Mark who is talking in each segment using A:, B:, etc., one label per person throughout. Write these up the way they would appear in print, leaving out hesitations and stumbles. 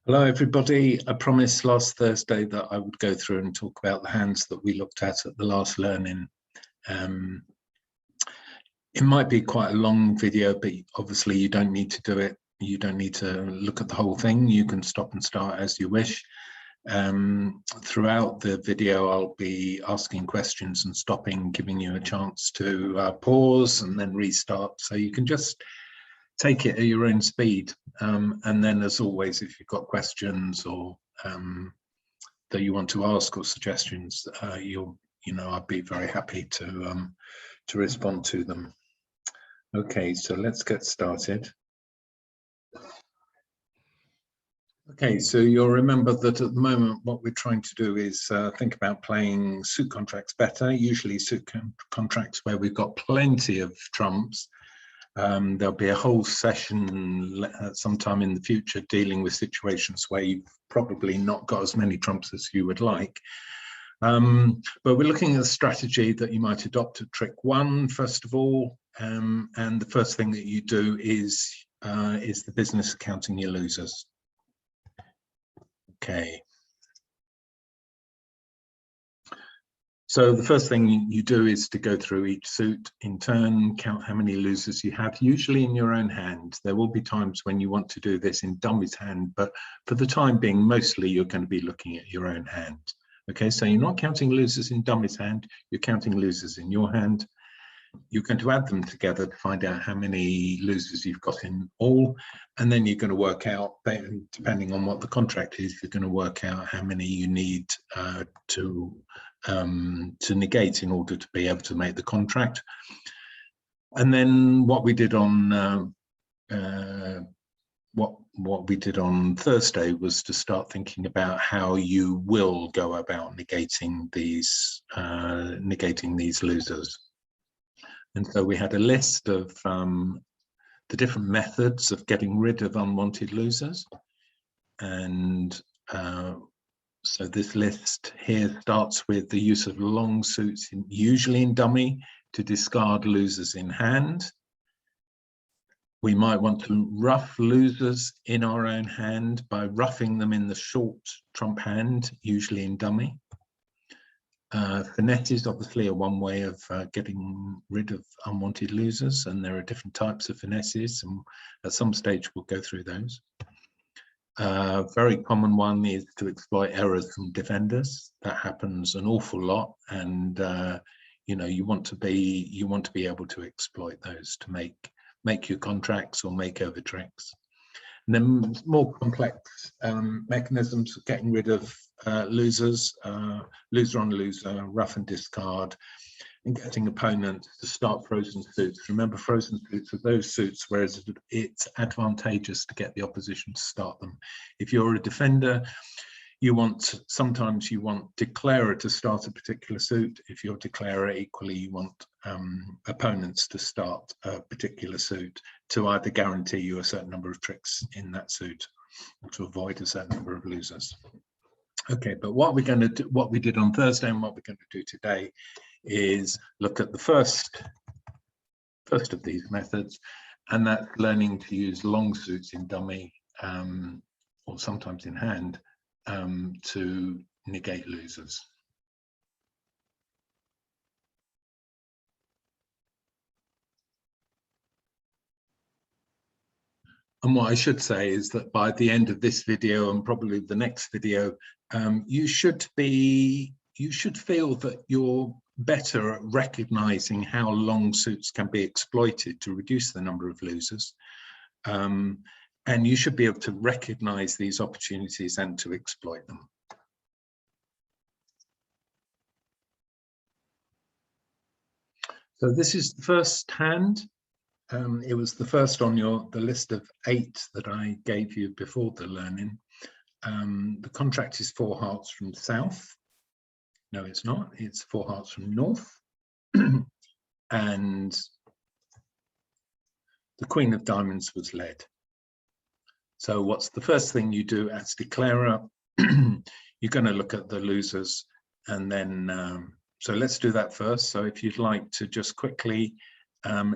A: Hello everybody. I promised last Thursday that I would go through and talk about the hands that we looked at the last learning. It might be quite a long video, but obviously you don't need to do it. You don't need to look at the whole thing. You can stop and start as you wish. Throughout the video, I'll be asking questions and stopping, giving you a chance to pause and then restart. So you can just take it at your own speed, and then as always, if you've got questions or that you want to ask or suggestions, I'd be very happy to respond to them. Okay, so let's get started. Okay, so you'll remember that at the moment what we're trying to do is think about playing suit contracts better, usually suit contracts where we've got plenty of trumps. There'll be a whole session sometime in the future dealing with situations where you've probably not got as many trumps as you would like. But we're looking at a strategy that you might adopt at trick one, first of all. And the first thing that you do is the business of counting your losers. Okay. So the first thing you do is to go through each suit in turn, count how many losers you have, usually in your own hand. There will be times when you want to do this in dummy's hand, but for the time being, mostly you're going to be looking at your own hand. Okay, so you're not counting losers in dummy's hand, you're counting losers in your hand. You're going to add them together to find out how many losers you've got in all, and then you're going to work out, depending on what the contract is, you're going to work out how many you need to negate in order to be able to make the contract. And then what we did on what we did on Thursday was to start thinking about how you will go about negating these losers. And so we had a list of the different methods of getting rid of unwanted losers. And so this list here starts with the use of long suits, usually in dummy, to discard losers in hand. We might want to rough losers in our own hand by roughing them in the short trump hand, usually in dummy. Finesses obviously are one way of getting rid of unwanted losers, and there are different types of finesses, and at some stage we'll go through those. Very common one is to exploit errors from defenders. That happens an awful lot, and you want to be able to exploit those to make your contracts or make over tricks. And then more complex mechanisms of getting rid of losers, loser on loser, rough and discard, and getting opponents to start frozen suits. Remember, frozen suits are those suits where it's advantageous to get the opposition to start them. If you're a defender, sometimes you want declarer to start a particular suit. If you're declarer, equally you want opponents to start a particular suit to either guarantee you a certain number of tricks in that suit or to avoid a certain number of losers. Okay, but what we're going to do, what we did on Thursday and what we're going to do today is look at the first of these methods, and that's learning to use long suits in dummy or sometimes in hand to negate losers. And what I should say is that by the end of this video and probably the next video, you should feel that you're better at recognizing how long suits can be exploited to reduce the number of losers. And you should be able to recognize these opportunities and to exploit them. So this is the first hand. It was the first on the list of 8 that I gave you before the learning. The contract is 4 hearts from south. No, it's not. It's 4 hearts from north. And the Queen of Diamonds was led. So what's the first thing you do as declarer? You're going to look at the losers, and then so let's do that first. So if you'd like to just quickly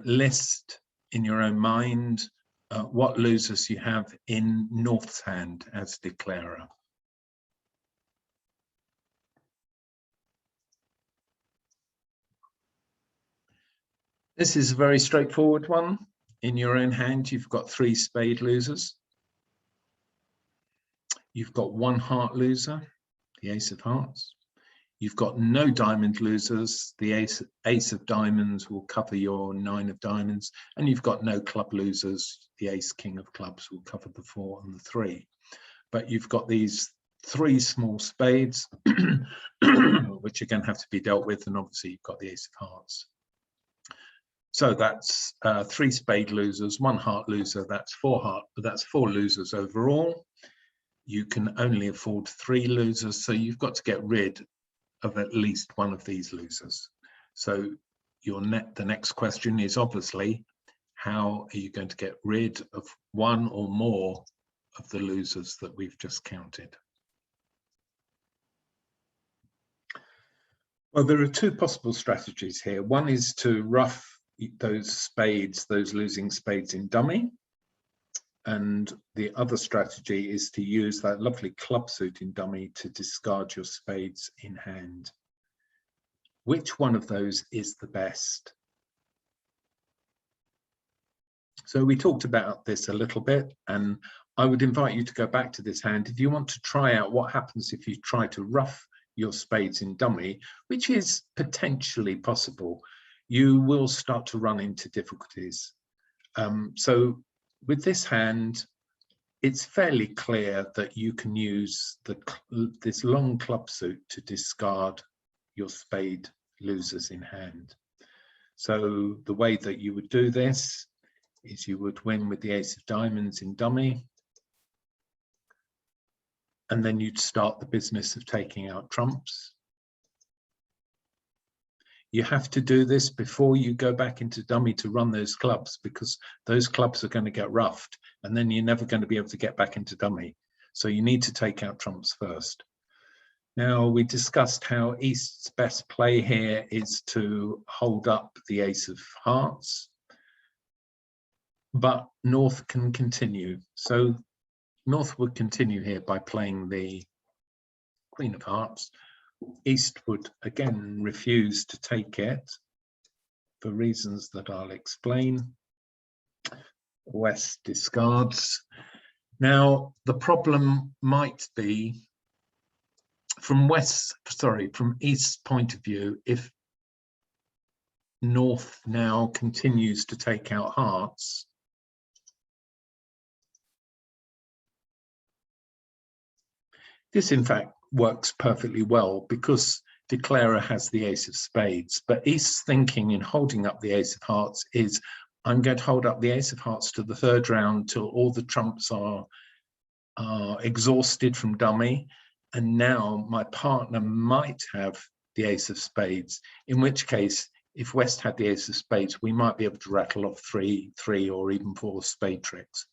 A: list in your own mind what losers you have in North's hand as declarer. This is a very straightforward one. In your own hand, you've got 3 spade losers. You've got 1 heart loser, the ace of hearts. You've got no diamond losers. The ace of diamonds will cover your 9 of diamonds. And you've got no club losers. The ace king of clubs will cover the 4 and the 3. But you've got these 3 small spades, which are going to have to be dealt with. And obviously, you've got the ace of hearts. So that's 3 spade losers, 1 heart loser. That's 4 losers overall. You can only afford 3 losers, so you've got to get rid of at least one of these losers. So the next question is obviously, how are you going to get rid of one or more of the losers that we've just counted? Well, there are 2 possible strategies here. One is to rough those spades, those losing spades, in dummy. And the other strategy is to use that lovely club suit in dummy to discard your spades in hand. Which one of those is the best? So we talked about this a little bit, and I would invite you to go back to this hand. If you want to try out what happens if you try to rough your spades in dummy, which is potentially possible, you will start to run into difficulties. So with this hand, it's fairly clear that you can use this long club suit to discard your spade losers in hand. So the way that you would do this is you would win with the ace of diamonds in dummy, and then you'd start the business of taking out trumps. You have to do this before you go back into dummy to run those clubs, because those clubs are going to get roughed and then you're never going to be able to get back into dummy. So you need to take out trumps first. Now, we discussed how East's best play here is to hold up the ace of hearts, but North can continue. So North would continue here by playing the Queen of Hearts. East would again refuse to take it for reasons that I'll explain. West discards. Now, the problem might be from East's point of view, if North now continues to take out hearts, this in fact works perfectly well because declarer has the ace of spades, but East's thinking in holding up the ace of hearts is, I'm going to hold up the ace of hearts to the 3rd round till all the trumps are exhausted from dummy, and now my partner might have the ace of spades, in which case if West had the ace of spades, we might be able to rattle off 3 or even 4 spade tricks.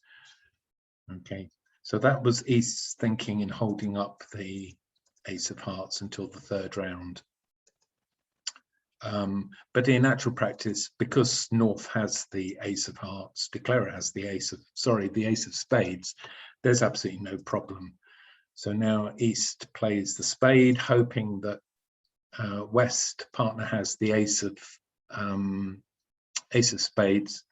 A: Okay, so that was East's thinking in holding up the ace of hearts until the 3rd round. But in actual practice, because North has the ace of hearts, declarer has the ace of spades, there's absolutely no problem. So now East plays the spade, hoping that West partner has the ace of spades,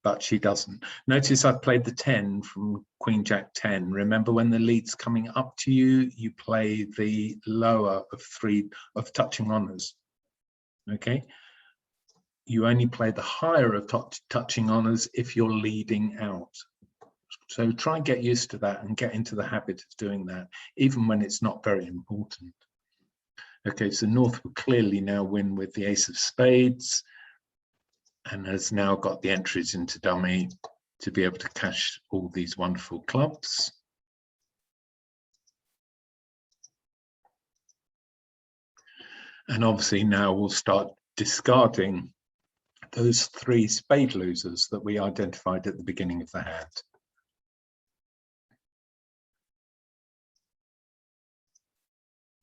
A: but she doesn't. Notice I've played the 10 from Queen Jack 10. Remember, when the lead's coming up to you, you play the lower of 3 of touching honors. Okay, you only play the higher of touching honors if you're leading out. So try and get used to that and get into the habit of doing that, even when it's not very important. Okay, so North will clearly now win with the ace of spades and has now got the entries into dummy to be able to cash all these wonderful clubs. And obviously now we'll start discarding those 3 spade losers that we identified at the beginning of the hand.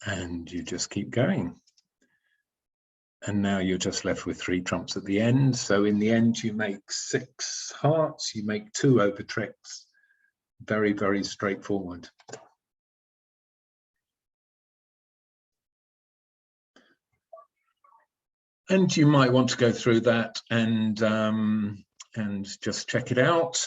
A: And you just keep going. And now you're just left with 3 trumps at the end. So in the end, you make 6 hearts, you make 2 over tricks. Very, very straightforward. And you might want to go through that and just check it out.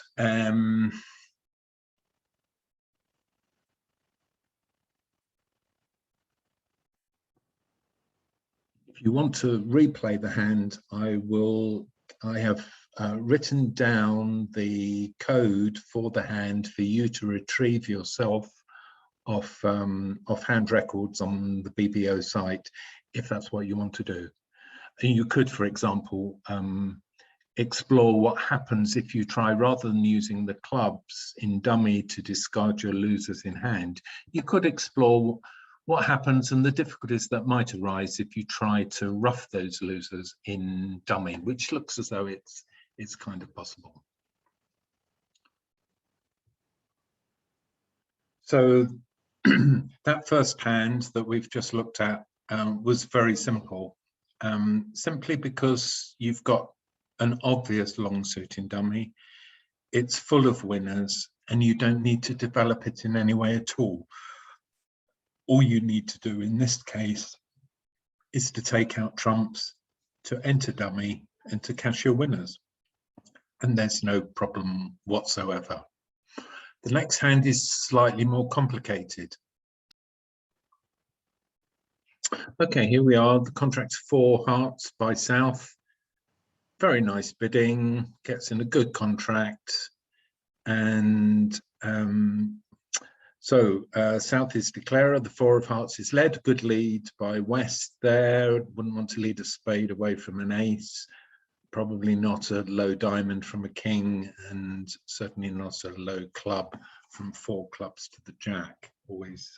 A: If you want to replay the hand, I have written down the code for the hand for you to retrieve yourself off hand records on the BBO site, if that's what you want to do. And you could, for example, explore what happens if you try, rather than using the clubs in dummy to discard your losers in hand, you could explore what happens and the difficulties that might arise if you try to rough those losers in dummy, which looks as though it's kind of possible. So that first hand that we've just looked at was very simple, simply because you've got an obvious long suit in dummy. It's full of winners and you don't need to develop it in any way at all. All you need to do in this case is to take out trumps, to enter dummy, and to cash your winners. And there's no problem whatsoever. The next hand is slightly more complicated. Okay, here we are. The contract's 4 hearts by South. Very nice bidding, gets in a good contract. And so South is declarer, the 4 of hearts is led, good lead by West there. Wouldn't want to lead a spade away from an ace, probably not a low diamond from a king, and certainly not a low club from 4 clubs to the jack. Always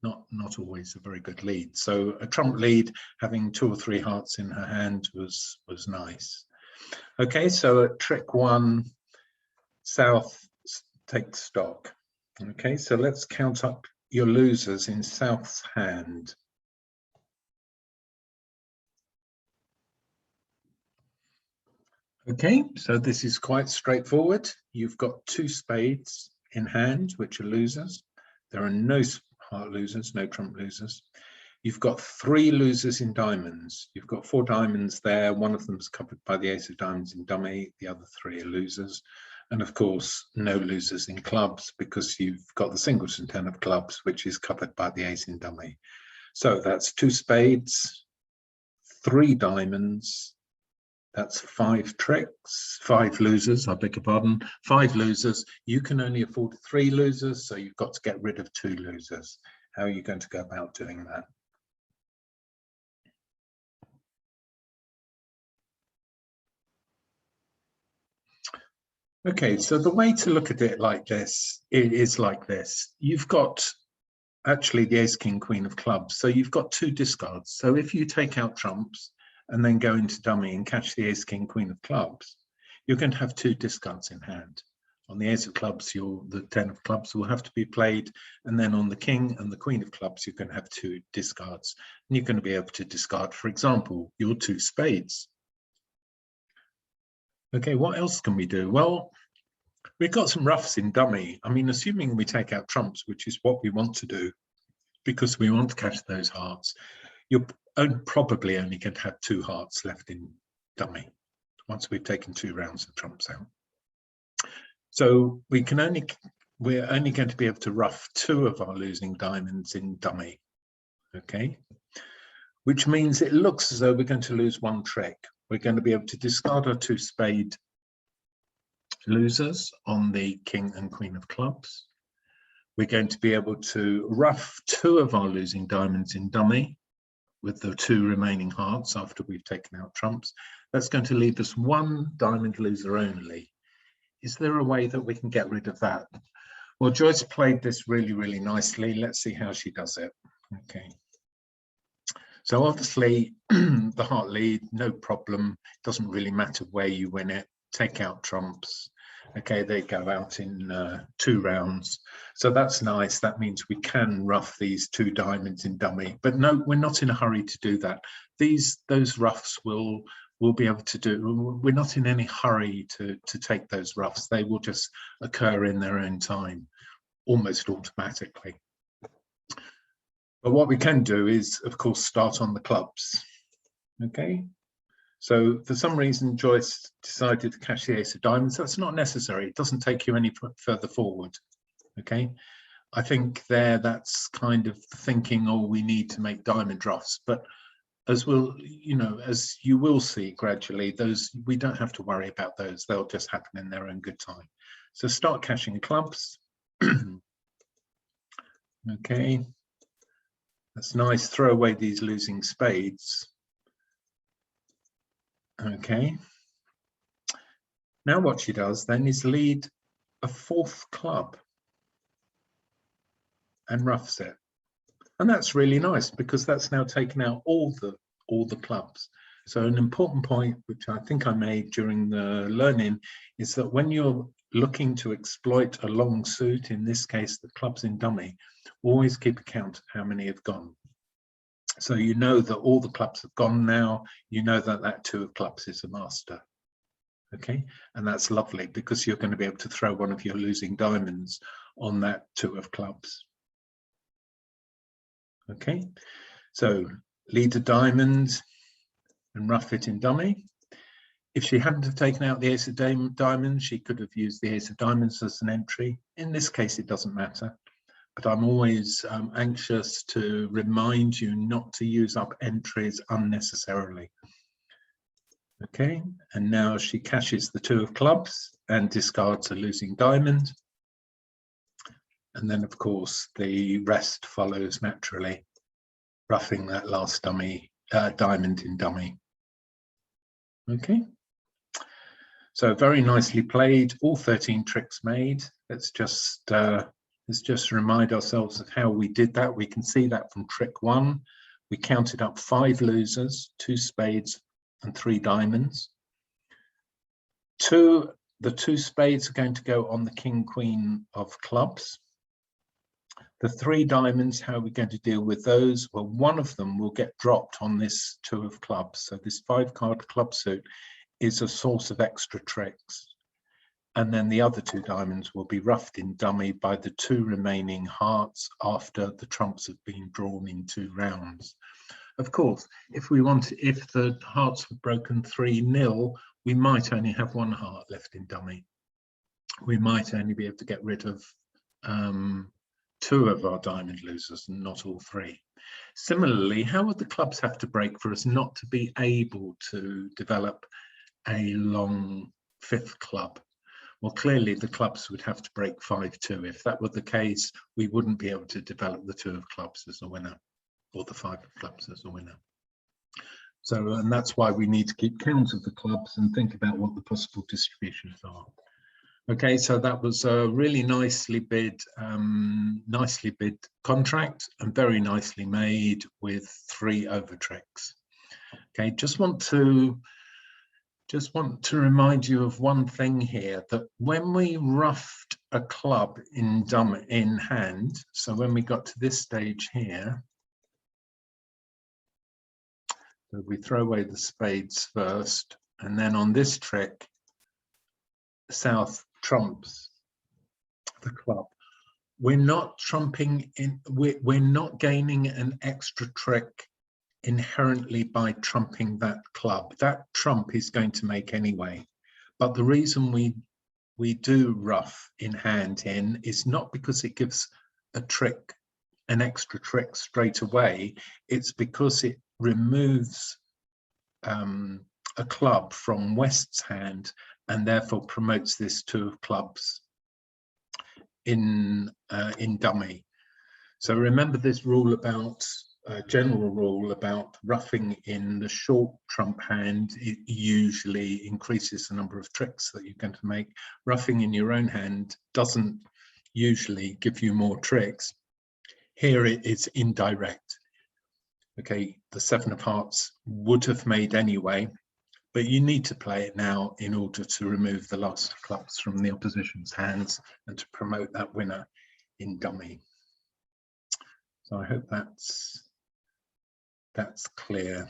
A: not always a very good lead. So a trump lead, having 2 or 3 hearts in her hand was nice. Okay, so at trick 1, South takes stock. Okay, so let's count up your losers in South's hand. Okay, so this is quite straightforward. You've got 2 spades in hand, which are losers. There are no heart losers, no trump losers. You've got 3 losers in diamonds. You've got 4 diamonds there. One of them is covered by the ace of diamonds in dummy. The other 3 are losers. And of course, no losers in clubs, because you've got the singleton 10 of clubs, which is covered by the ace in dummy. So that's 2 spades, 3 diamonds. That's 5 tricks, 5 losers, I beg your pardon, 5 losers. You can only afford 3 losers, so you've got to get rid of 2 losers. How are you going to go about doing that? Okay, so the way to look at it like this, it is like this. You've got actually the ace, king, queen of clubs. So you've got 2 discards. So if you take out trumps and then go into dummy and catch the ace, king, queen of clubs, you're going to have 2 discards in hand. On the ace of clubs, the 10 of clubs will have to be played. And then on the king and the queen of clubs, you're going to have 2 discards. And you're going to be able to discard, for example, your 2 spades. Okay, what else can we do? Well, we've got some roughs in dummy. I mean, assuming we take out trumps, which is what we want to do, because we want to catch those hearts, you're probably only going to have 2 hearts left in dummy once we've taken 2 rounds of trumps out. So we're only going to be able to rough 2 of our losing diamonds in dummy. Okay, which means it looks as though we're going to lose 1 trick. We're going to be able to discard our 2 spade losers on the king and queen of clubs. We're going to be able to rough 2 of our losing diamonds in dummy with the 2 remaining hearts after we've taken out trumps. That's going to leave us 1 diamond loser only. Is there a way that we can get rid of that? Well, Joyce played this really, really nicely. Let's see how she does it. Okay. So obviously the heart lead, no problem. Doesn't really matter where you win it. Take out trumps. Okay, they go out in 2 rounds. So that's nice. That means we can rough these 2 diamonds in dummy. But no, we're not in a hurry to do that. Those roughs we'll be able to do. We're not in any hurry to take those roughs. They will just occur in their own time, almost automatically. But what we can do is, of course, start on the clubs. Okay. So for some reason, Joyce decided to cash the ace of diamonds. That's not necessary. It doesn't take you any further forward. Okay. I think that's kind of thinking, oh, we need to make diamond roughs. But as as you will see gradually, we don't have to worry about those. They'll just happen in their own good time. So start cashing clubs. Okay. That's nice. Throw away these losing spades. Okay. Now what she does then is lead a 4th club and roughs it. And that's really nice because that's now taken out all the clubs. So an important point, which I think I made during the learning, is that when you're looking to exploit a long suit, in this case, the clubs in dummy, always keep account of how many have gone. So you know that all the clubs have gone now. You know that 2 of clubs is a master. Okay, and that's lovely because you're going to be able to throw one of your losing diamonds on that 2 of clubs. Okay, so lead a diamond and rough it in dummy. If she hadn't have taken out the ace of diamonds, she could have used the ace of diamonds as an entry. In this case, it doesn't matter. But I'm always anxious to remind you not to use up entries unnecessarily. Okay, and now she cashes the 2 of clubs and discards a losing diamond. And then, of course, the rest follows naturally, roughing that last diamond in dummy. Okay, so very nicely played, all 13 tricks made. Let's just remind ourselves of how we did that. We can see that from trick 1. We counted up 5 losers, 2 spades and 3 diamonds. The 2 spades are going to go on the king, queen of clubs. The 3 diamonds, how are we going to deal with those? Well, one of them will get dropped on this 2 of clubs. So this 5-card club suit is a source of extra tricks. And then the other 2 diamonds will be roughed in dummy by the 2 remaining hearts after the trumps have been drawn in 2 rounds. Of course, if the hearts were broken 3-0, we might only have 1 heart left in dummy. We might only be able to get rid of 2 of our diamond losers and not all 3. Similarly, how would the clubs have to break for us not to be able to develop a long 5th club? Well, clearly the clubs would have to break 5-2. If that were the case, we wouldn't be able to develop the 2 of clubs as a winner, or the 5 of clubs as a winner. So, and that's why we need to keep count of the clubs and think about what the possible distributions are. Okay, so that was a really nicely bid contract and very nicely made with 3 over tricks. Okay, just want to remind you of one thing here, that when we roughed a club in hand, so when we got to this stage here, so we throw away the spades first, and then on this trick, South trumps the club. We're not trumping in, we're not gaining an extra trick inherently by trumping that club. That trump is going to make anyway. But the reason we do rough in hand in is not because it gives a trick, an extra trick straight away. It's because it removes a club from West's hand and therefore promotes this 2 of clubs in dummy. So remember this rule about general rule about roughing in the short trump hand. It usually increases the number of tricks that you're going to make. Roughing in your own hand doesn't usually give you more tricks. Here it is indirect. Okay, the 7 of hearts would have made anyway, but you need to play it now in order to remove the last clubs from the opposition's hands and to promote that winner in dummy. So I hope that's clear.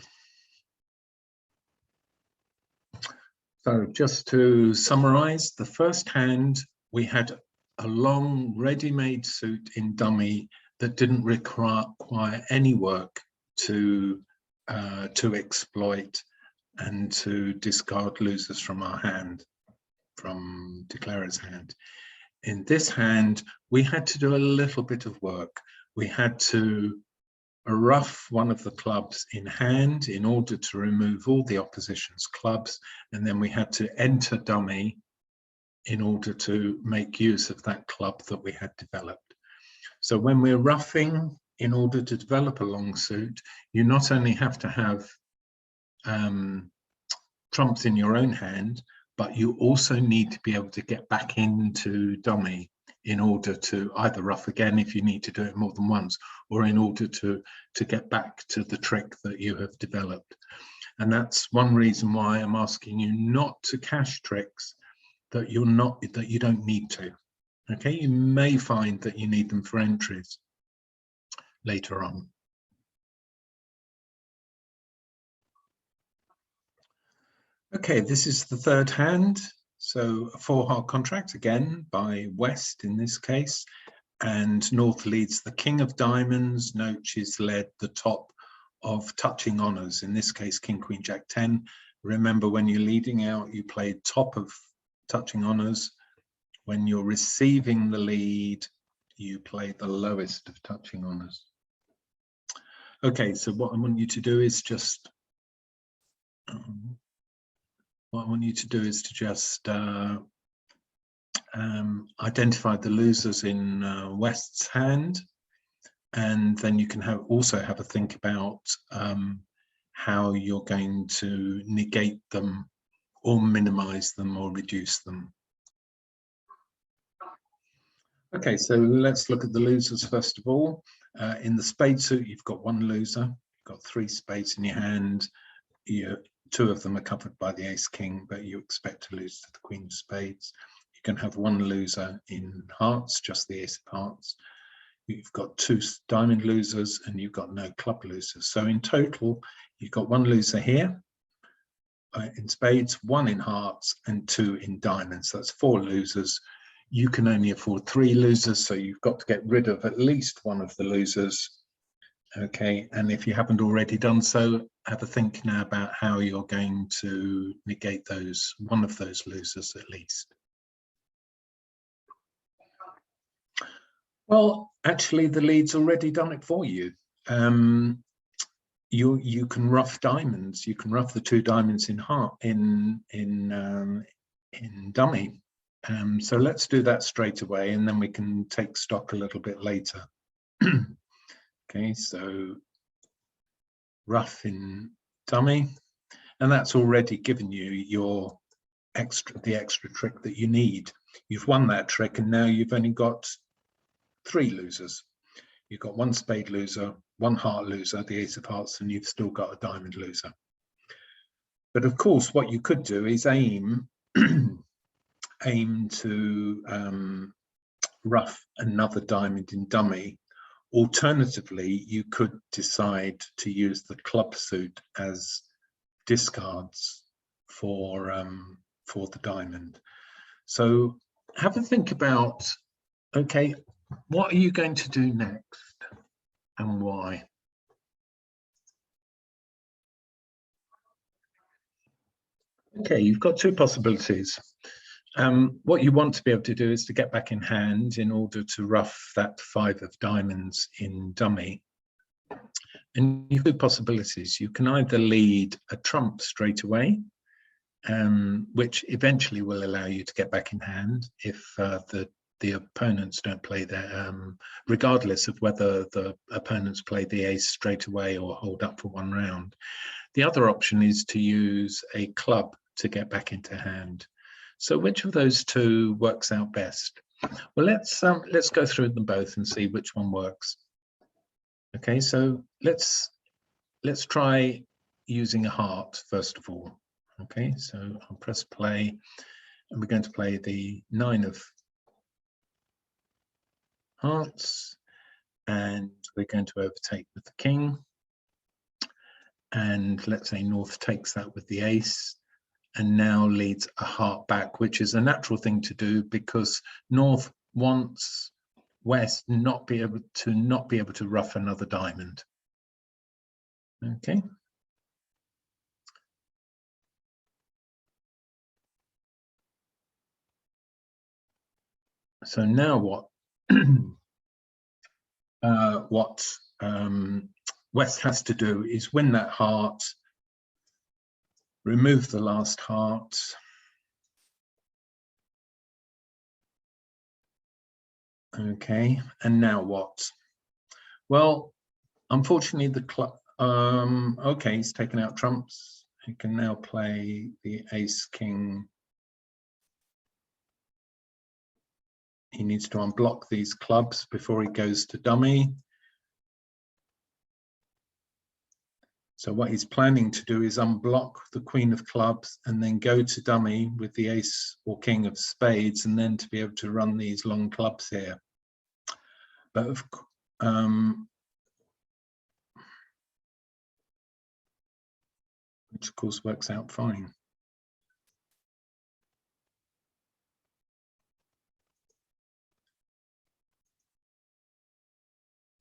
A: So just to summarize, the first hand, we had a long ready-made suit in dummy that didn't require any work to exploit and to discard losers from our hand, from declarer's hand. In this hand, we had to do a little bit of work. We had to rough one of the clubs in hand in order to remove all the opposition's clubs, and then we had to enter dummy in order to make use of that club that we had developed. So when we're roughing in order to develop a long suit, you not only have to have trumps in your own hand, but you also need to be able to get back into dummy in order to either ruff again if you need to do it more than once, or in order to get back to the trick that you have developed. And that's one reason why I'm asking you not to cache tricks that you don't need to. Okay, you may find that you need them for entries later on. Okay, this is the third hand. So a 4-heart contract, again, by West in this case. And North leads the King of Diamonds. Noach is led the top of touching honours, in this case, King, Queen, Jack, 10. Remember, when you're leading out, you play top of touching honours. When you're receiving the lead, you play the lowest of touching honours. Okay, so what I want you to do is just identify the losers in West's hand, and then you can also have a think about how you're going to negate them or minimize them or reduce them. Okay, so let's look at the losers first of all. In the spade suit, you've got one loser. You've got 3 spades in your hand. 2 of them are covered by the ace king, but you expect to lose to the queen of spades. You can have 1 loser in hearts, just the ace of hearts. You've got 2 diamond losers and you've got no club losers. So in total, you've got 1 loser here in spades, 1 in hearts and 2 in diamonds. That's 4 losers. You can only afford 3 losers, so you've got to get rid of at least one of the losers. Okay, and if you haven't already done so, have a think now about how you're going to negate one of those losers at least. Well, actually, the lead's already done it for you. You can ruff diamonds. You can ruff the 2 diamonds in dummy. So let's do that straight away, and then we can take stock a little bit later. Okay, so ruff in dummy, and that's already given you the extra trick that you need. You've won that trick, and now you've only got 3 losers. You've got 1 spade loser, 1 heart loser, the ace of hearts, and you've still got a diamond loser. But of course, what you could do is aim to ruff another diamond in dummy. Alternatively, you could decide to use the club suit as discards for the diamond. So have a think about, okay, what are you going to do next and why? Okay, you've got 2 possibilities. What you want to be able to do is to get back in hand in order to ruff that 5 of diamonds in dummy. And you've got 2 possibilities. You can either lead a trump straight away, which eventually will allow you to get back in hand if the opponents don't play their, regardless of whether the opponents play the ace straight away or hold up for 1 round. The other option is to use a club to get back into hand. So which of those 2 works out best? Well, let's go through them both and see which one works. Okay, so let's try using a heart first of all. Okay, so I'll press play, and we're going to play the 9 of hearts, and we're going to overtake with the king. And let's say North takes that with the ace, and now leads a heart back, which is a natural thing to do because North wants West not be able to ruff another diamond. Okay. So now what? West has to do is win that heart, remove the last heart, okay, and now what? Well, unfortunately, the club. Okay, he's taken out trumps. He can now play the ace king. He needs to unblock these clubs before he goes to dummy. So what he's planning to do is unblock the queen of clubs and then go to dummy with the ace or king of spades, and then to be able to run these long clubs here. But which of course works out fine.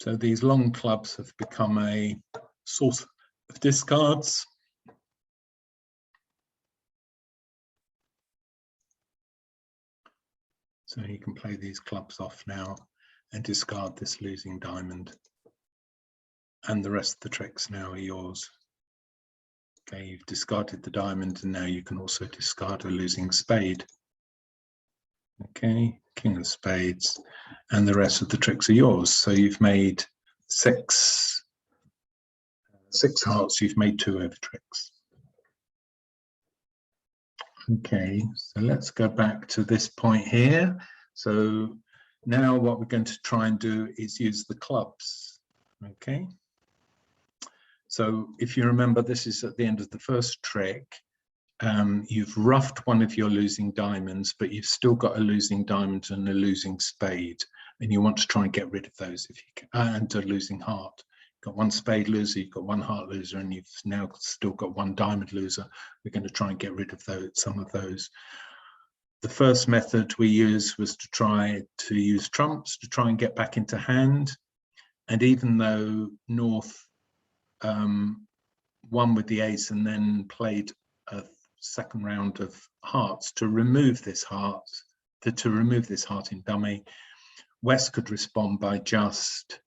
A: So these long clubs have become a source of discards. So he can play these clubs off now and discard this losing diamond. And the rest of the tricks now are yours. Okay, you've discarded the diamond, and now you can also discard a losing spade. Okay, king of spades, and the rest of the tricks are yours. So you've made six hearts, you've made 2 over tricks. Okay, so let's go back to this point here. So now what we're going to try and do is use the clubs. Okay, so if you remember, this is at the end of the first trick. You've roughed one of your losing diamonds, but you've still got a losing diamond and a losing spade, and you want to try and get rid of those if you can, and a losing heart. You've got 1 spade loser, you've got 1 heart loser, and you've now still got 1 diamond loser. We're going to try and get rid of some of those. The first method we used was to try to use trumps to try and get back into hand, and even though North won with the ace and then played a second round of hearts to remove this heart, in dummy, West could respond by just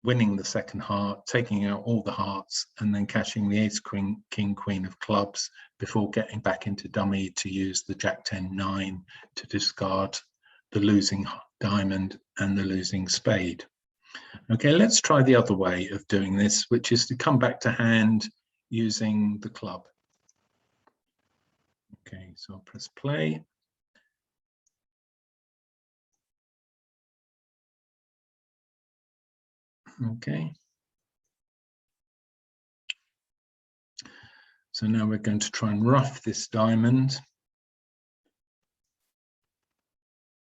A: winning the second heart, taking out all the hearts, and then cashing the ace, king, queen of clubs before getting back into dummy to use the jack 10, 9 to discard the losing diamond and the losing spade. Okay, let's try the other way of doing this, which is to come back to hand using the club. Okay, so I'll press play. Okay. So now we're going to try and rough this diamond.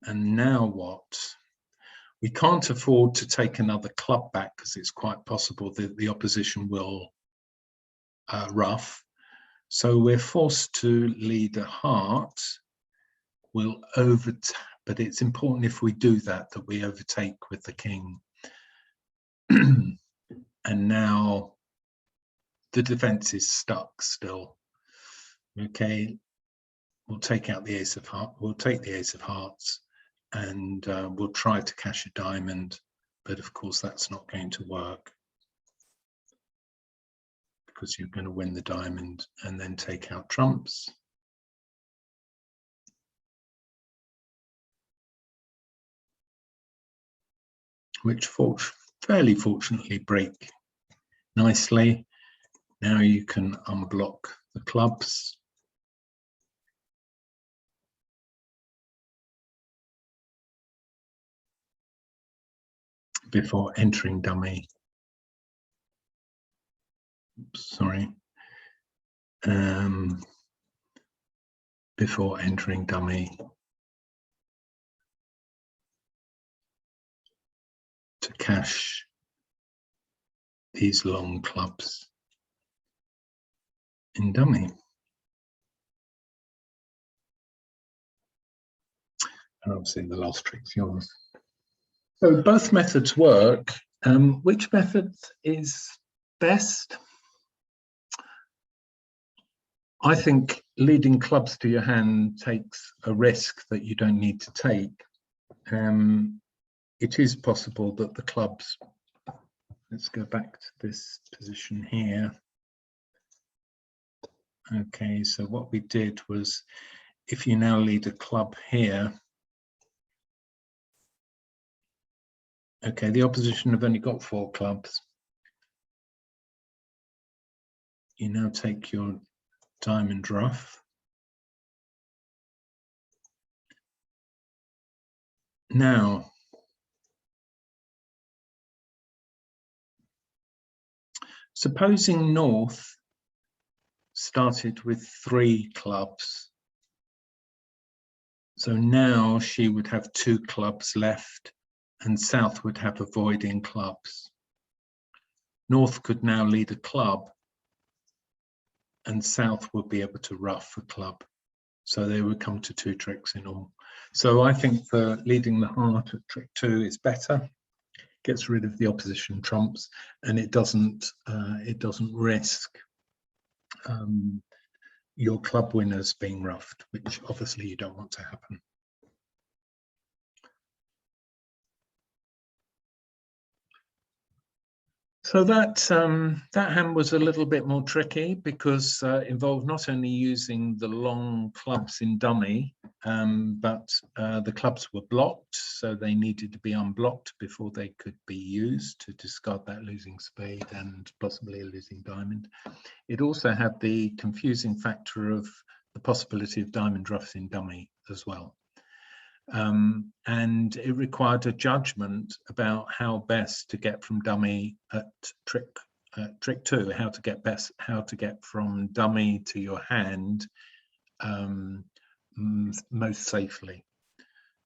A: And now what? We can't afford to take another club back because it's quite possible that the opposition will rough. So we're forced to lead a heart. We'll overtake, but it's important if we do that we overtake with the king. And now the defense is stuck still. Okay, we'll take out the ace of hearts. We'll take the ace of hearts, and we'll try to cash a diamond, but of course that's not going to work because you're going to win the diamond and then take out trumps. Which fairly fortunately break nicely. Now you can unblock the clubs. Before entering dummy. Oops, sorry. before entering dummy to cash these long clubs in dummy. And obviously the last trick's yours. So both methods work. Which method is best? I think leading clubs to your hand takes a risk that you don't need to take. It is possible that the clubs, let's go back to this position here. Okay, so what we did was, if you now lead a club here, okay, the opposition have only got 4 clubs. You now take your diamond ruff. Now, supposing North started with 3 clubs. So now she would have 2 clubs left and South would have avoiding clubs. North could now lead a club and South would be able to ruff a club. So they would come to 2 tricks in all. So I think for leading the heart of trick 2 is better. Gets rid of the opposition trumps, and it doesn't risk your club winners being ruffed, which obviously you don't want to happen. So that hand was a little bit more tricky because involved not only using the long clubs in dummy, but the clubs were blocked, so they needed to be unblocked before they could be used to discard that losing spade and possibly a losing diamond. It also had the confusing factor of the possibility of diamond ruffs in dummy as well. And it required a judgment about how best to get from dummy at trick 2, how to get from dummy to your hand most safely.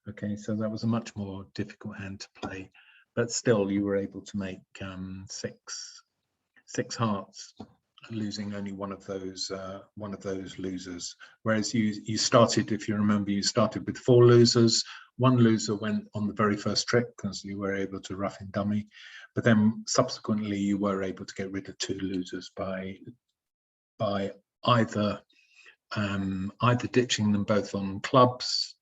A: Okay, so that was a much more difficult hand to play, but still you were able to make 6 hearts, losing only one of those losers. Whereas you started, if you remember, you started with 4 losers. 1 loser went on the very first trick because you were able to ruff in dummy, but then subsequently you were able to get rid of 2 losers by either ditching them both on clubs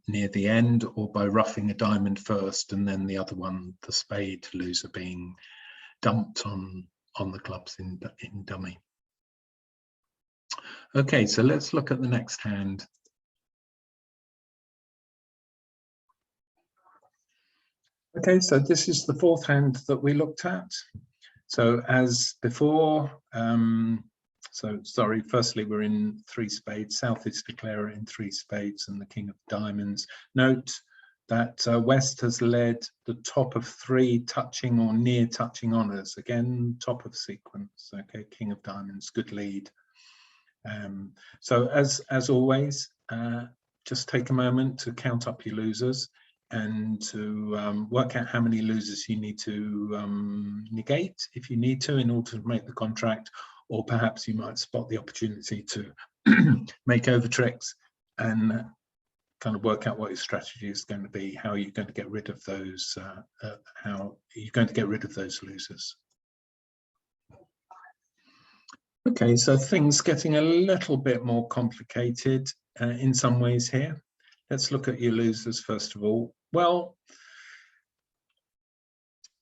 A: near the end, or by ruffing a diamond first and then the other one, the spade loser, being dumped on the clubs in dummy. Okay, so let's look at the next hand. Okay, so this is the 4th hand that we looked at. So as before, firstly we're in 3 spades. South is declarer in 3 spades and the king of diamonds. Note that West has led the top of 3 touching or near touching honors. Again, top of sequence. Okay, king of diamonds, good lead. So as always, just take a moment to count up your losers and to work out how many losers you need to negate if you need to in order to make the contract, or perhaps you might spot the opportunity to make over tricks and kind of work out what your strategy is going to be, how you're going to get rid of those, losers. Okay, so things getting a little bit more complicated in some ways here. Let's look at your losers first of all. Well,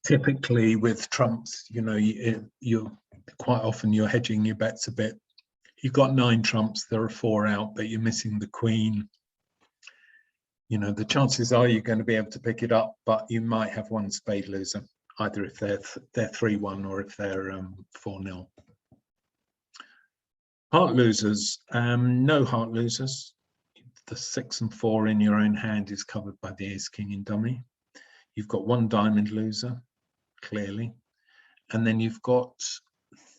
A: typically with trumps, you know, you're quite often you're hedging your bets a bit. You've got 9 trumps, there are 4 out, but you're missing the queen. You know, the chances are you're going to be able to pick it up, but you might have 1 spade loser, either if they're 3-1 or if they're 4-0. Heart losers, no heart losers. The 6 and 4 in your own hand is covered by the ace king in dummy. You've got 1 diamond loser, clearly, and then you've got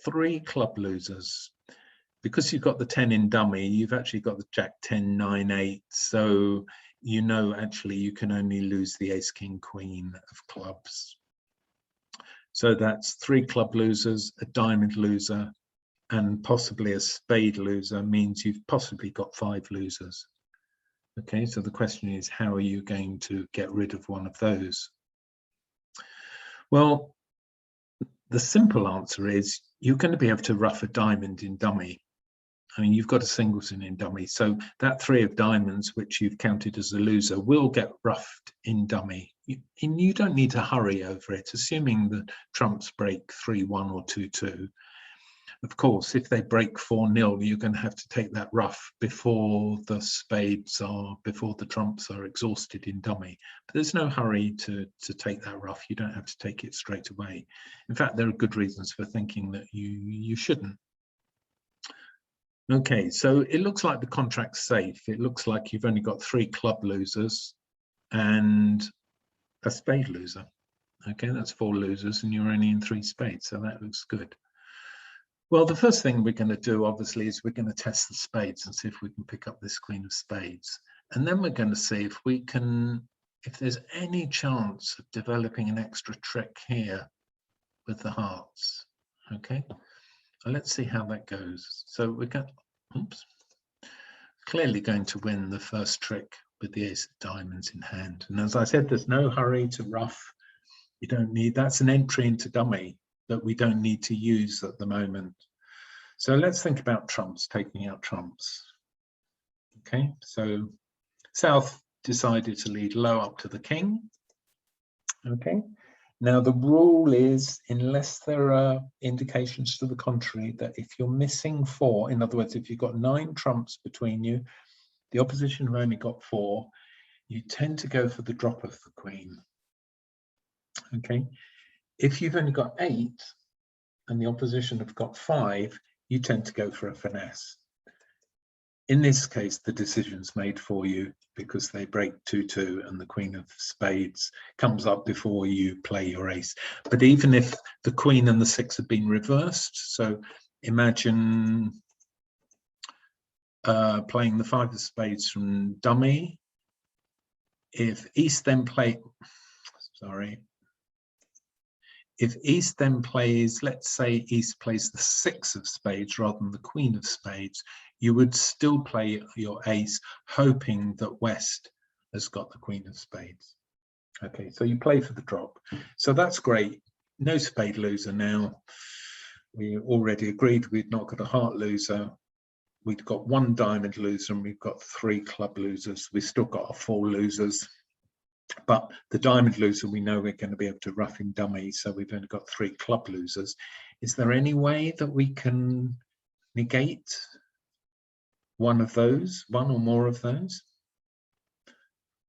A: 3 club losers. because you've got the 10 in dummy, you've actually got the Jack 10, 9, 8. So you know actually you can only lose the Ace, King, Queen of clubs. So that's 3 club losers, a diamond loser, and possibly a spade loser means you've possibly got 5 losers. Okay, so the question is, how are you going to get rid of one of those? Well, the simple answer is you're going to be able to ruff a diamond in dummy. I mean, you've got a singleton in dummy, so that 3 of diamonds, which you've counted as a loser, will get ruffed in dummy. And you don't need to hurry over it, assuming that trumps break 3-1 or 2-2. Of course, if they break 4-0, you're going to have to take that ruff before the before the trumps are exhausted in dummy. But there's no hurry to take that ruff. You don't have to take it straight away. In fact, there are good reasons for thinking that you shouldn't. Okay, so it looks like the contract's safe. It looks like you've only got 3 club losers and a spade loser. Okay, that's 4 losers and you're only in 3 spades, so that looks good. Well, the first thing we're going to do, obviously, is we're going to test the spades and see if we can pick up this Queen of Spades. And then we're going to see if we can, if there's any chance of developing an extra trick here with the hearts. Okay, so let's see how that goes. So we're going, clearly going to win the first trick with the Ace of Diamonds in hand. And as I said, there's no hurry to ruff. You don't need, that's an entry into dummy that we don't need to use at the moment. So let's think about trumps, taking out trumps. Okay, so South decided to lead low up to the king. Okay, now the rule is, unless there are indications to the contrary, that if you're missing 4, in other words, if you've got 9 trumps between you, the opposition have only got 4, you tend to go for the drop of the queen. Okay, if you've only got 8 and the opposition have got 5, you tend to go for a finesse. In this case, the decision's made for you because they break 2-2 and the Queen of Spades comes up before you play your ace. But even if the Queen and the 6 have been reversed, so imagine playing the 5 of Spades from dummy. If East then if East then plays, let's say East plays the 6 of Spades rather than the Queen of Spades, you would still play your ace, hoping that West has got the Queen of Spades. Okay, so you play for the drop. So that's great. No spade loser now. We already agreed we'd not got a heart loser. We've got 1 diamond loser and we've got 3 club losers. We've still got our 4 losers. But the diamond loser, we know we're going to be able to ruff in dummy, so we've only got 3 club losers. Is there any way that we can negate one of those, one or more of those?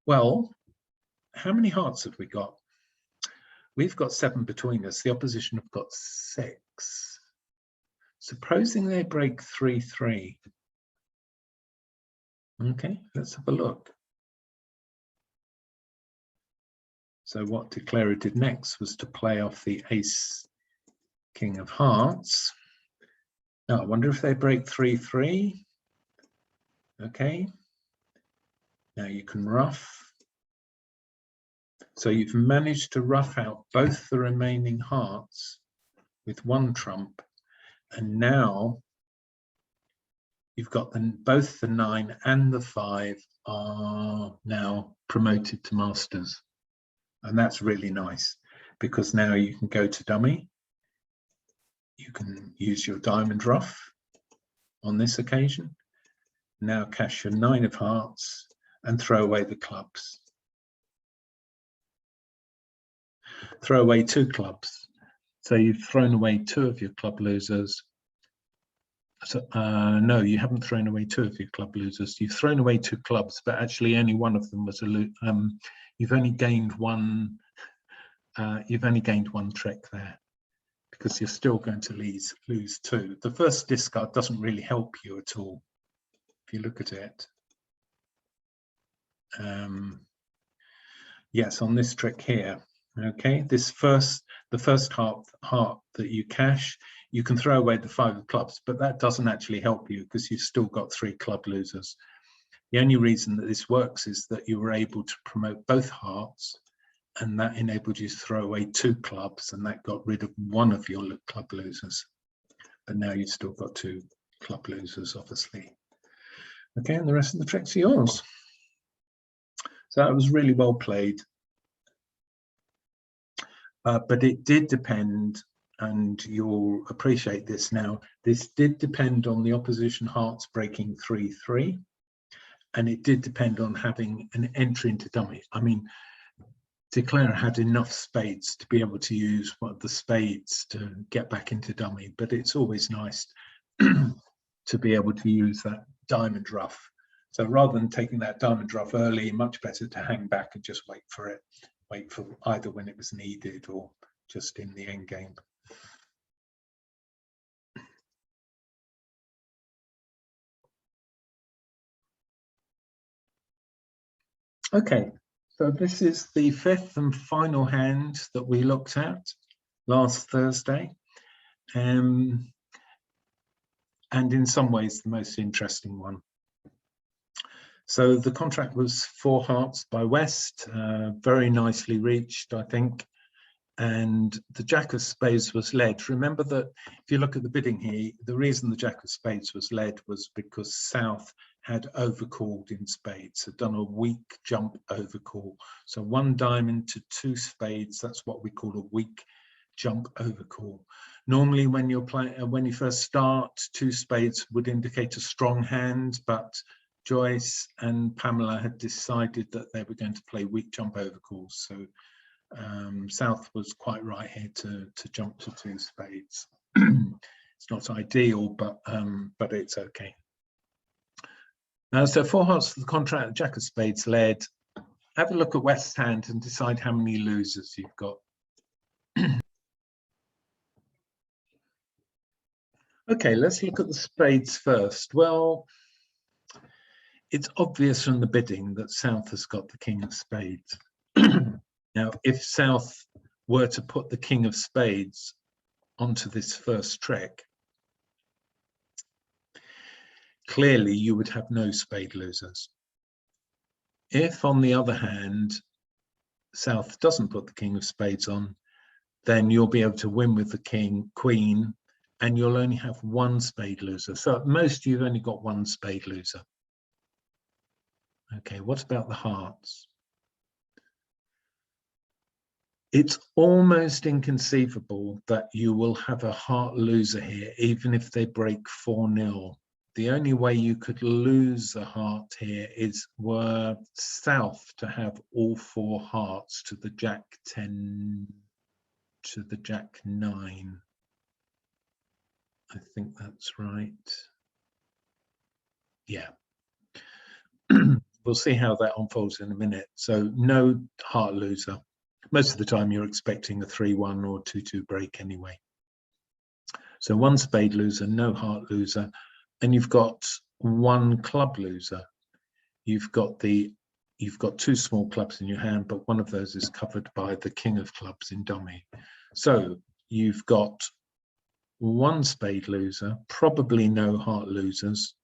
A: Well, how many hearts have we got? We've got 7 between us. The opposition have got 6. Supposing they break 3-3. Okay, let's have a look. So what De Clery did next was to play off the ace, king of hearts. Now, I wonder if they break 3-3. Okay. Now you can ruff. So you've managed to ruff out both the remaining hearts with 1 trump. And now you've got both the 9 and the 5 are now promoted to masters. And that's really nice because now you can go to dummy. You can use your diamond ruff on this occasion. Now cash your 9 of hearts and throw away the clubs. Throw away 2 clubs. So you've thrown away 2 of your club losers. So, no, you haven't thrown away 2 of your club losers. You've thrown away 2 clubs, but actually only one of them was a you've only gained one. You've only gained 1 trick there because you're still going to lose 2. The first discard doesn't really help you at all if you look at it. Yes, on this trick here. Okay, this first, the first heart that you cash, you can throw away the 5 of clubs, but that doesn't actually help you because you've still got 3 club losers. The only reason that this works is that you were able to promote both hearts, and that enabled you to throw away 2 clubs, and that got rid of one of your club losers. But now you've still got 2 club losers, obviously. Okay, and the rest of the tricks are yours. So that was really well played. But it did depend, and you'll appreciate this now, this did depend on the opposition hearts breaking 3-3, and it did depend on having an entry into dummy. I mean, De Clare had enough spades to be able to use one of the spades to get back into dummy, but it's always nice to be able to use that diamond ruff. So rather than taking that diamond ruff early, much better to hang back and just wait for it. Wait for either when it was needed or just in the end game. Okay, so this is the 5th and final hand that we looked at last Thursday. And in some ways the most interesting one. So the contract was 4 hearts by West, very nicely reached, I think. And the Jack of Spades was led. Remember that if you look at the bidding here, the reason the Jack of Spades was led was because South had overcalled in spades, had done a weak jump overcall. So 1 diamond to 2 spades, that's what we call a weak jump overcall. Normally when you're playing, when you first start, 2 spades would indicate a strong hand, but Joyce and Pamela had decided that they were going to play weak jump overcalls. So South was quite right here to jump to 2 spades. It's not ideal, but it's okay. So 4 hearts for the contract, Jack of Spades led. Have a look at West's hand and decide how many losers you've got. Okay, let's look at the spades first. Well, it's obvious from the bidding that South has got the King of Spades. Now, if South were to put the King of Spades onto this first trick, clearly you would have no spade losers. If, on the other hand, South doesn't put the King of Spades on, then you'll be able to win with the King, Queen, and you'll only have 1 spade loser. So at most, you've only got 1 spade loser. Okay, what about the hearts? It's almost inconceivable that you will have a heart loser here, even if they break 4-0. The only way you could lose a heart here is were South to have all 4 hearts to the Jack 10, to the Jack 9. I think that's right. Yeah. We'll see how that unfolds in a minute. So no heart loser. Most of the time you're expecting a 3-1 or 2-2 break anyway. So 1 spade loser, no heart loser, and you've got 1 club loser. You've got 2 small clubs in your hand, but one of those is covered by the King of Clubs in dummy. So you've got 1 spade loser, probably no heart losers,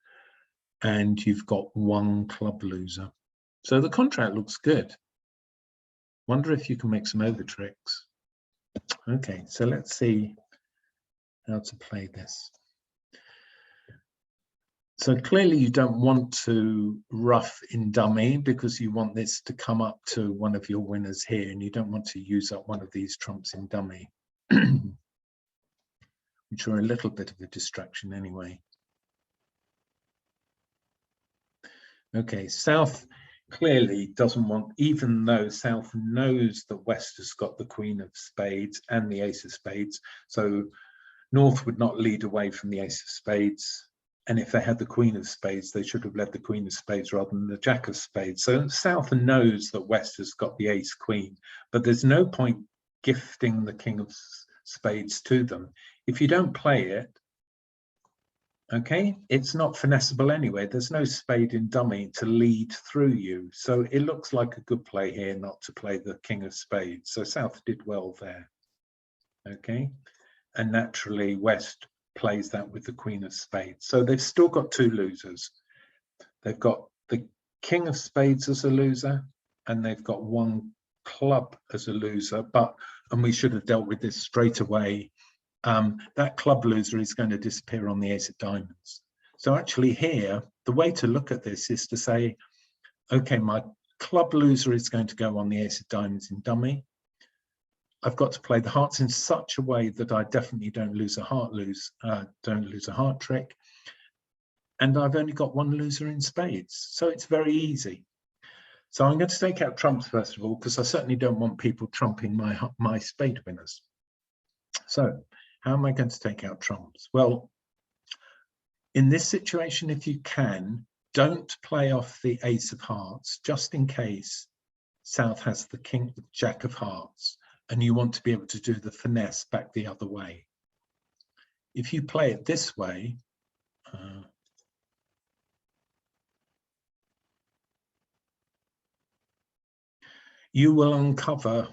A: and you've got 1 club loser. So the contract looks good. Wonder if you can make some over tricks. Okay, so let's see how to play this. So clearly you don't want to ruff in dummy because you want this to come up to one of your winners here, and you don't want to use up one of these trumps in dummy, which are a little bit of a distraction anyway. Okay, South clearly doesn't want, even though South knows that West has got the Queen of Spades and the Ace of Spades, so North would not lead away from the Ace of Spades. And if they had the Queen of Spades, they should have led the Queen of Spades rather than the Jack of Spades. So South knows that West has got the Ace Queen, but there's no point gifting the King of Spades to them. If you don't play it, okay, it's not finessable anyway. There's no spade in dummy to lead through you. So it looks like a good play here not to play the King of Spades. So South did well there. okay? And naturally, West plays that with the Queen of Spades. So they've still got two losers. They've got the King of Spades as a loser, and they've got one club as a loser, and we should have dealt with this straight away. That club loser is going to disappear on the Ace of Diamonds. So actually here, the way to look at this is to say, okay, my club loser is going to go on the Ace of Diamonds in dummy. I've got to play the hearts in such a way that I definitely don't lose a heart trick. And I've only got one loser in spades, so it's very easy. So I'm going to take out trumps first of all, because I certainly don't want people trumping my spade winners. So how am I going to take out trumps? Well, in this situation, if you can, don't play off the Ace of Hearts, just in case South has the Jack of Hearts, and you want to be able to do the finesse back the other way. If you play it this way, you will uncover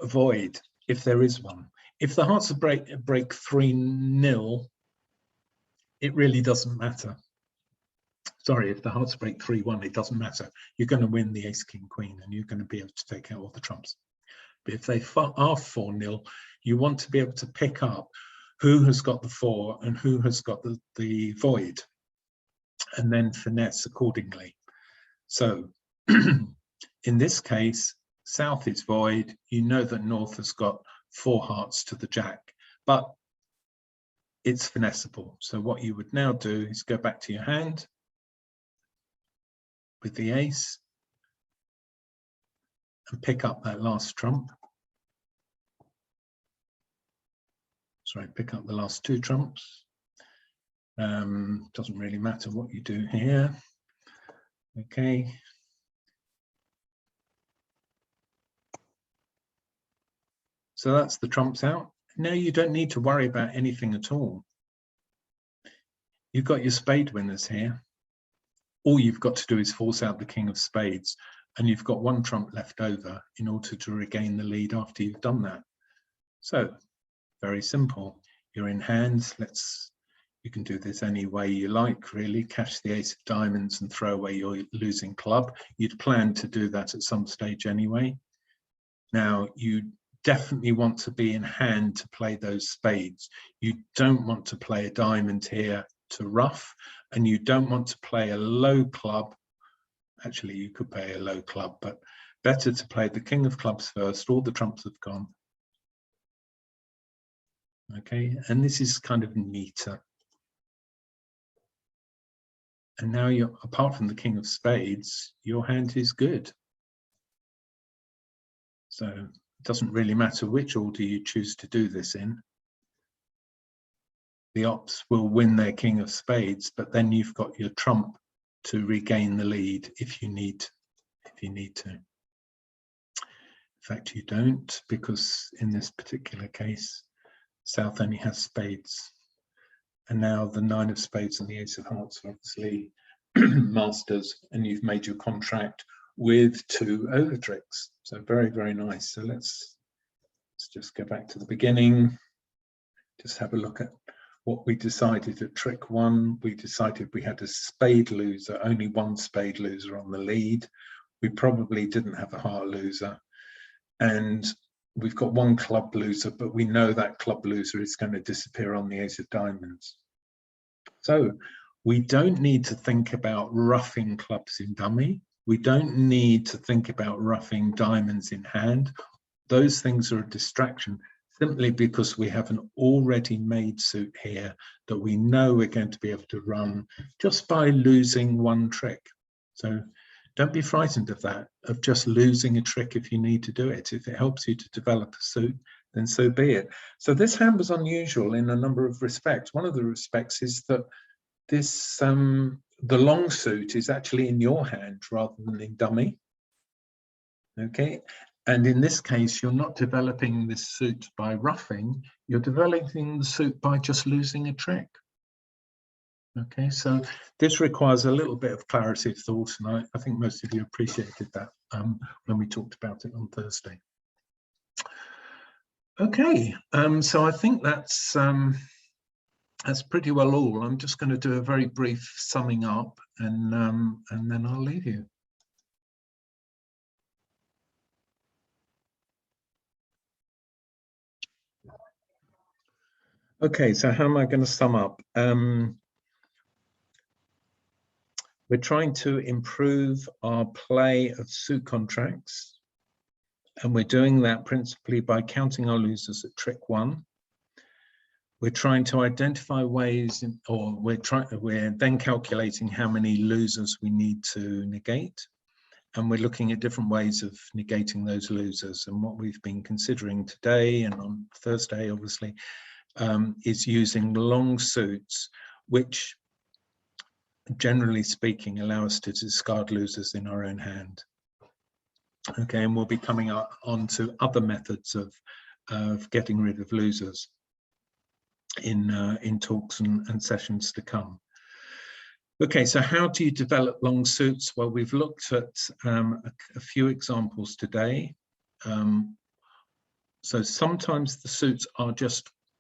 A: a void, if there is one. If the hearts break 3-0, it really doesn't matter. Sorry, if the hearts break 3-1, it doesn't matter. You're going to win the Ace, King, Queen, and you're going to be able to take out all the trumps. But if they are 4-0, you want to be able to pick up who has got the 4 and who has got the void, and then finesse accordingly. So in this case, South is void. You know that North has got 4 hearts to the Jack, but it's finessable. So what you would now do is go back to your hand with the Ace and pick up that last trump. Sorry, pick up the last 2 trumps. Doesn't really matter what you do here. Okay. So that's the trumps out. Now you don't need to worry about anything at all. You've got your spade winners here. All you've got to do is force out the King of Spades, and you've got 1 trump left over in order to regain the lead after you've done that. So very simple. You're in hands. You can do this any way you like, really. Cash the Ace of Diamonds and throw away your losing club. You'd plan to do that at some stage anyway. Now, you definitely want to be in hand to play those spades. You don't want to play a diamond here to ruff, and you don't want to play a low club. Actually, you could play a low club, but better to play the King of Clubs first. All the trumps have gone. Okay, and this is kind of neater. And now you're, apart from the King of Spades, your hand is good. So it doesn't really matter which order you choose to do this in. The ops will win their King of Spades, but then you've got your trump to regain the lead if you need to. In fact, you don't, because in this particular case, South only has spades. And now the 9 of Spades and the Ace of Hearts are obviously masters, and you've made your contract with 2 over tricks. So very, very nice. So let's just go back to the beginning. Just have a look at what we decided at trick 1. We decided we had a spade loser, only 1 spade loser on the lead. We probably didn't have a heart loser. And we've got 1 club loser, but we know that club loser is going to disappear on the Ace of Diamonds. So we don't need to think about roughing clubs in dummy. We don't need to think about roughing diamonds in hand. Those things are a distraction, simply because we have an already made suit here that we know we're going to be able to run just by losing 1 trick. So don't be frightened of that, of just losing a trick if you need to do it. If it helps you to develop a suit, then so be it. So this hand was unusual in a number of respects. One of the respects is that this the long suit is actually in your hand rather than in dummy. Okay, and in this case, you're not developing this suit by roughing, you're developing the suit by just losing a trick. Okay, so this requires a little bit of clarity of thought, and I think most of you appreciated that when we talked about it on Thursday. Okay, so I think that's pretty well all. I'm just going to do a very brief summing up, and then I'll leave you. Okay, so how am I going to sum up? We're trying to improve our play of suit contracts, and we're doing that principally by counting our losers at trick 1. We're trying to identify ways, we're then calculating how many losers we need to negate, and we're looking at different ways of negating those losers. And what we've been considering today and on Thursday, obviously, is using long suits, which, generally speaking, allow us to discard losers in our own hand. Okay, and we'll be coming on to other methods of getting rid of losers in talks and sessions to come. Okay, so how do you develop long suits? Well, we've looked at a few examples today. So sometimes the suits are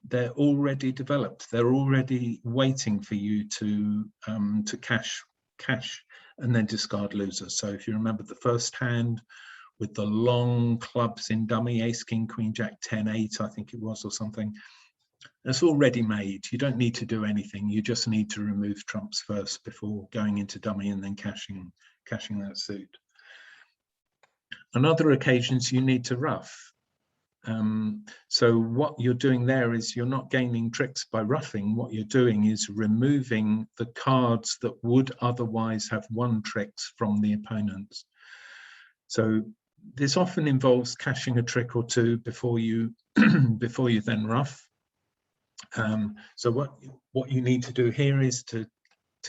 A: they're already developed. They're already waiting for you to cash and then discard losers. So if you remember the first hand with the long clubs in dummy, ace, king, queen, jack, 10, 8, I think it was, or something, it's already made. You don't need to do anything. You just need to remove trumps first before going into dummy and then cashing that suit. On other occasions, you need to ruff. So what you're doing there is you're not gaining tricks by ruffing. What you're doing is removing the cards that would otherwise have won tricks from the opponents. So this often involves cashing a trick or two before you then ruff. So what you need to do here is to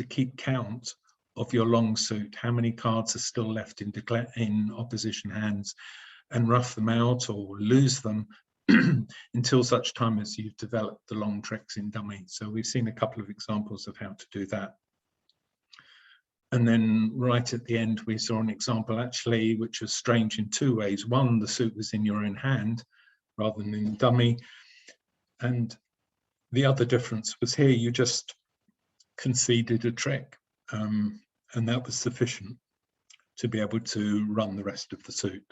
A: keep count of your long suit, how many cards are still left in opposition hands, and ruff them out or lose them until such time as you've developed the long tricks in dummy. So we've seen a couple of examples of how to do that. And then right at the end, we saw an example actually, which was strange in 2 ways. One, the suit was in your own hand rather than in dummy. And the other difference was here, you just conceded a trick, and that was sufficient to be able to run the rest of the suit.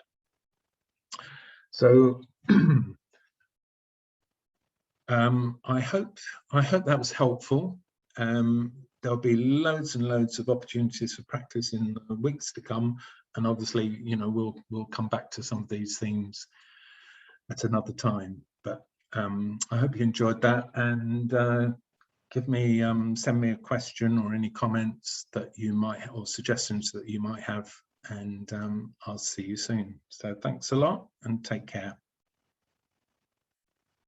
A: So I hope that was helpful. There'll be loads and loads of opportunities for practice in the weeks to come, and obviously, you know, we'll come back to some of these things at another time. But I hope you enjoyed that, and send me a question or any comments that you might or suggestions that you might have, and I'll see you soon. So thanks a lot and take care.